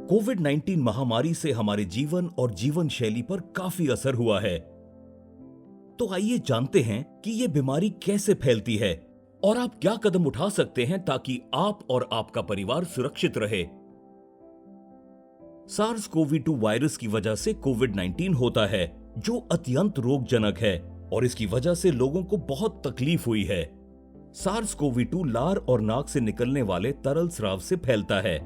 कोविड-19 महामारी से हमारे जीवन और जीवन शैली पर काफी असर हुआ है। तो आइए जानते हैं कि ये बीमारी कैसे फैलती है और आप क्या कदम उठा सकते हैं ताकि आप और आपका परिवार सुरक्षित रहे। सार्स कोवी 2 वायरस की वजह से कोविड-19 होता है, जो अत्यंत रोगजनक है और इसकी वजह से लोगों को बहुत तकलीफ हुई है। सार्स कोवी 2 लार और नाक से निकलने वाले तरल स्राव से फैलता है।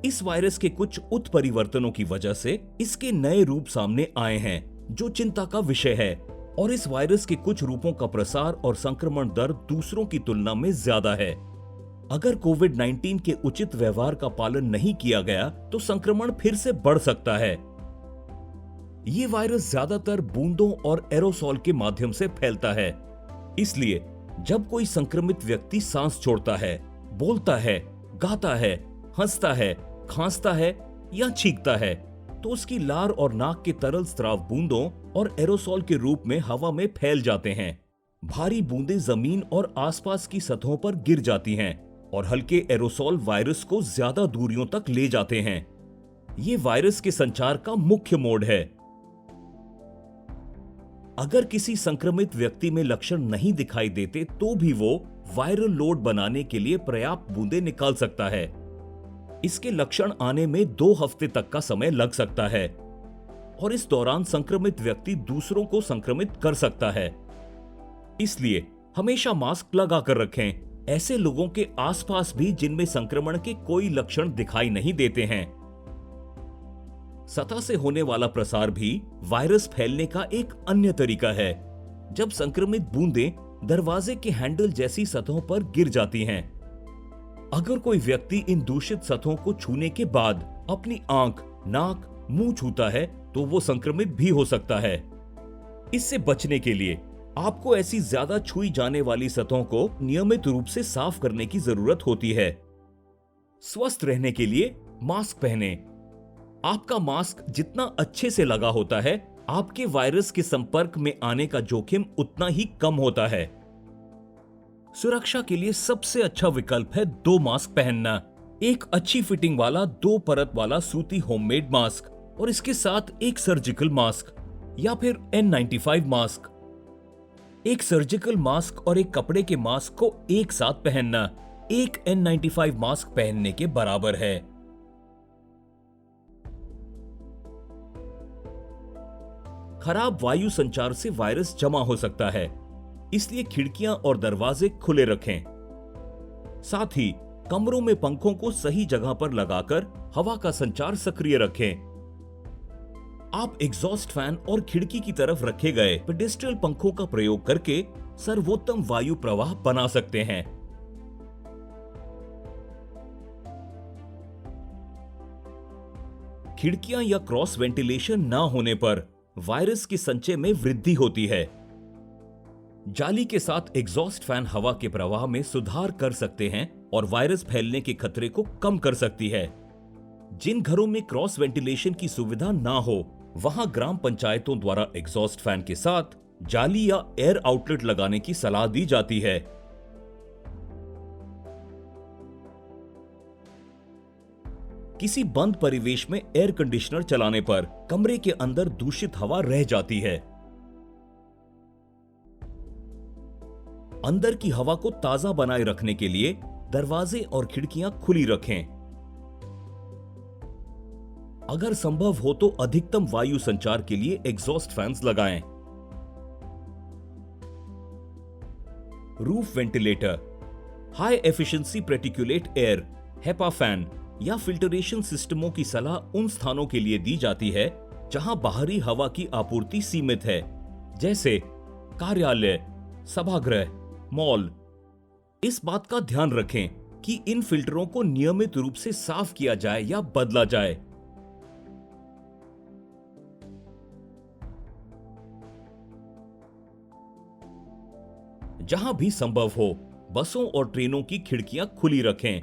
इस वायरस के कुछ उत्परिवर्तनों की वजह से इसके नए रूप सामने आए हैं, जो चिंता का विषय है। और इस वायरस के कुछ रूपों का प्रसार और संक्रमण दर दूसरों की तुलना में ज्यादा है। अगर कोविड-19 के उचित व्यवहार का पालन नहीं किया गया तो संक्रमण फिर से बढ़ सकता है। ये वायरस ज्यादातर बूंदों और एरोसॉल के माध्यम से फैलता है। इसलिए जब कोई संक्रमित व्यक्ति सांस छोड़ता है, बोलता है, गाता है, हंसता है, खांसता है या छींकता है, तो उसकी लार और नाक के तरल स्राव बूंदों और एरोसॉल के रूप में हवा में फैल जाते हैं। भारी बूंदें जमीन और आसपास की सतहों पर गिर जाती हैं और हल्के एरोसॉल वायरस को ज्यादा दूरियों तक ले जाते हैं। ये वायरस के संचार का मुख्य मोड है। अगर किसी संक्रमित व्यक्ति में लक्षण नहीं दिखाई देते तो भी वो वायरल लोड बनाने के लिए पर्याप्त बूंदें निकाल सकता है। इसके लक्षण आने में 2 हफ्ते तक का समय लग सकता है और इस दौरान संक्रमित व्यक्ति दूसरों को संक्रमित कर सकता है। इसलिए हमेशा मास्क लगा कर रखें, ऐसे लोगों के आसपास भी जिनमें संक्रमण के कोई लक्षण दिखाई नहीं देते हैं। सतह से होने वाला प्रसार भी वायरस फैलने का एक अन्य तरीका है, जब संक्रमित बूंदें दरवाजे के हैंडल जैसी सतहों पर गिर जाती हैं। अगर कोई व्यक्ति इन दूषित सतहों को छूने के बाद अपनी आंख, नाक, मुंह छूता है तो वो संक्रमित भी हो सकता है। इससे बचने के लिए आपको ऐसी ज्यादा छुई जाने वाली सतहों को नियमित रूप से साफ करने की जरूरत होती है। स्वस्थ रहने के लिए मास्क पहनें। आपका मास्क जितना अच्छे से लगा होता है, आपके वायरस के संपर्क में आने का जोखिम उतना ही कम होता है। सुरक्षा के लिए सबसे अच्छा विकल्प है 2 मास्क पहनना। एक अच्छी फिटिंग वाला 2 परत वाला सूती होममेड मास्क और इसके साथ एक सर्जिकल मास्क या फिर N95 मास्क। एक सर्जिकल मास्क और एक कपड़े के मास्क को एक साथ पहनना एक N95 मास्क पहनने के बराबर है। खराब वायु संचार से वायरस जमा हो सकता है, इसलिए खिड़कियां और दरवाजे खुले रखें। साथ ही कमरों में पंखों को सही जगह पर लगाकर हवा का संचार सक्रिय रखें। आप एग्जॉस्ट फैन और खिड़की की तरफ रखे गए पेडेस्ट्रियल पंखों का प्रयोग करके सर्वोत्तम वायु प्रवाह बना सकते हैं। खिड़कियां या क्रॉस वेंटिलेशन ना होने पर वायरस के संचय में वृद्धि होती है। जाली के साथ एग्जॉस्ट फैन हवा के प्रवाह में सुधार कर सकते हैं और वायरस फैलने के खतरे को कम कर सकती है। जिन घरों में क्रॉस वेंटिलेशन की सुविधा ना हो, वहां ग्राम पंचायतों द्वारा एग्जॉस्ट फैन के साथ जाली या एयर आउटलेट लगाने की सलाह दी जाती है। किसी बंद परिवेश में एयर कंडीशनर चलाने पर कमरे के अंदर दूषित हवा रह जाती है। अंदर की हवा को ताजा बनाए रखने के लिए दरवाजे और खिड़कियां खुली रखें। अगर संभव हो तो अधिकतम वायु संचार के लिए एग्जॉस्ट फैंस लगाएं। Roof ventilator, high efficiency particulate air, HEPA fan या फिल्टरेशन सिस्टमों की सलाह उन स्थानों के लिए दी जाती है जहां बाहरी हवा की आपूर्ति सीमित है, जैसे कार्यालय, सभागृह, मॉल। इस बात का ध्यान रखें कि इन फिल्टरों को नियमित रूप से साफ किया जाए या बदला जाए। जहां भी संभव हो, बसों और ट्रेनों की खिड़कियां खुली रखें।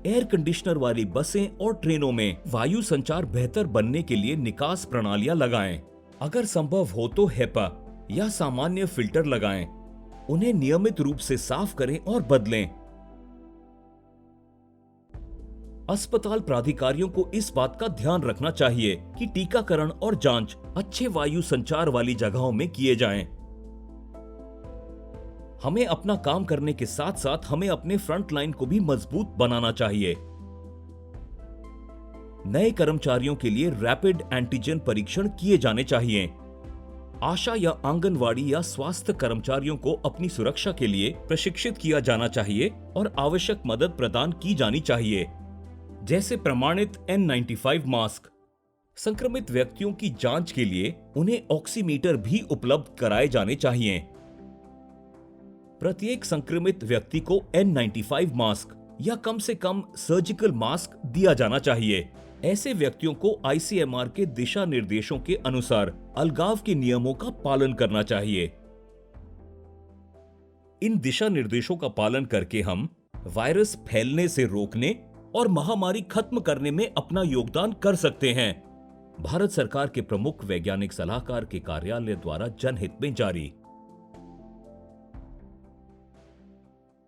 एयर कंडीशनर वाली बसें और ट्रेनों में वायु संचार बेहतर बनने के लिए निकास प्रणालियां लगाएं। अगर संभव हो तो हेपा या सामान्य फिल्टर लगाएं। उन्हें नियमित रूप से साफ करें और बदलें। अस्पताल प्राधिकारियों को इस बात का ध्यान रखना चाहिए कि टीकाकरण और जांच अच्छे वायु संचार वाली जगहों में किए जाएं। हमें अपना काम करने के साथ साथ हमें अपने फ्रंट लाइन को भी मजबूत बनाना चाहिए। नए कर्मचारियों के लिए रैपिड एंटीजन परीक्षण किए जाने चाहिए। आशा या आंगनवाड़ी या स्वास्थ्य कर्मचारियों को अपनी सुरक्षा के लिए प्रशिक्षित किया जाना चाहिए और आवश्यक मदद प्रदान की जानी चाहिए, जैसे प्रमाणित N95 मास्क। संक्रमित व्यक्तियों की जांच के लिए उन्हें ऑक्सीमीटर भी उपलब्ध कराए जाने चाहिए। प्रत्येक संक्रमित व्यक्ति को N95 मास्क या कम से कम सर्जिकल मास्क दिया जाना चाहिए। ऐसे व्यक्तियों को ICMR के दिशा निर्देशों के अनुसार अलगाव के नियमों का पालन करना चाहिए। इन दिशा निर्देशों का पालन करके हम वायरस फैलने से रोकने और महामारी खत्म करने में अपना योगदान कर सकते हैं। भारत सरकार के प्रमुख वैज्ञानिक सलाहकार के कार्यालय द्वारा जनहित में जारी।